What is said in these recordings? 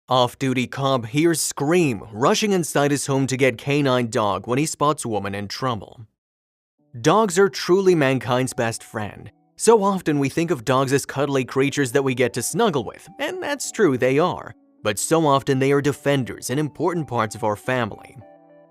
Off-duty cop hears scream, rushing inside his home to get canine dog when he spots woman in trouble. Dogs are truly mankind's best friend. So often we think of dogs as cuddly creatures that we get to snuggle with, and that's true, they are. But so often they are defenders and important parts of our family.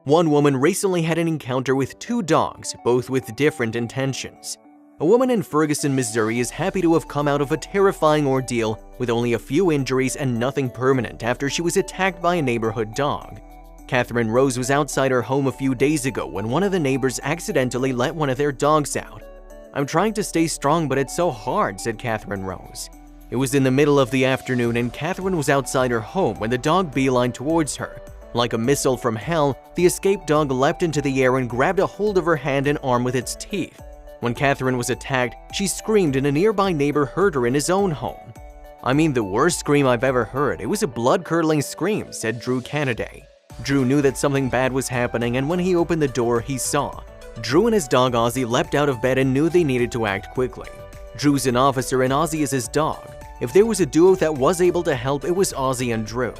One woman recently had an encounter with two dogs, both with different intentions. A woman in Ferguson, Missouri is happy to have come out of a terrifying ordeal with only a few injuries and nothing permanent after she was attacked by a neighborhood dog. Catherine Rose was outside her home a few days ago when one of the neighbors accidentally let one of their dogs out. "I'm trying to stay strong, but it's so hard," said Catherine Rose. It was in the middle of the afternoon and Catherine was outside her home when the dog beelined towards her. Like a missile from hell, the escaped dog leapt into the air and grabbed a hold of her hand and arm with its teeth. When Catherine was attacked, she screamed and a nearby neighbor heard her in his own home. "I mean, the worst scream I've ever heard. It was a blood-curdling scream," said Drew Canaday. Drew knew that something bad was happening, and when he opened the door, he saw. Drew and his dog Ozzy leapt out of bed and knew they needed to act quickly. Drew's an officer and Ozzy is his dog. If there was a duo that was able to help, it was Ozzy and Drew.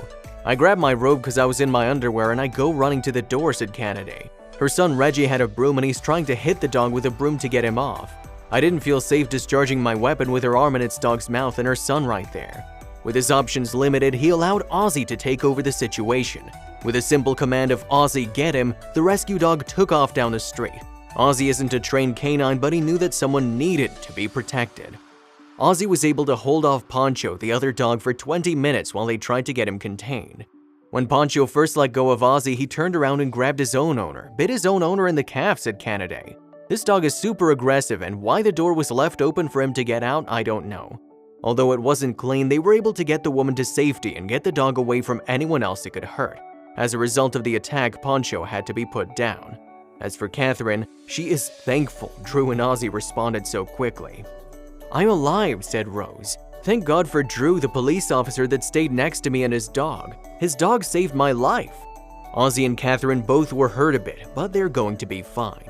"I grabbed my robe because I was in my underwear and I go running to the door," said Canaday. Her son Reggie had a broom and he's trying to hit the dog with a broom to get him off. "I didn't feel safe discharging my weapon with her arm in its dog's mouth and her son right there." With his options limited, he allowed Ozzy to take over the situation. With a simple command of "Ozzy, get him," the rescue dog took off down the street. Ozzy isn't a trained canine, but he knew that someone needed to be protected. Ozzy was able to hold off Poncho, the other dog, for 20 minutes while they tried to get him contained. When Poncho first let go of Ozzy, he turned around and grabbed his own owner, bit his own owner in the calf, said Canaday. "This dog is super aggressive, and why the door was left open for him to get out, I don't know." Although it wasn't clean, they were able to get the woman to safety and get the dog away from anyone else it could hurt. As a result of the attack, Poncho had to be put down. As for Catherine, she is thankful Drew and Ozzy responded so quickly. "I'm alive," said Rose. "Thank God for Drew, the police officer that stayed next to me, and his dog. His dog saved my life." Ozzy and Catherine both were hurt a bit, but they're going to be fine.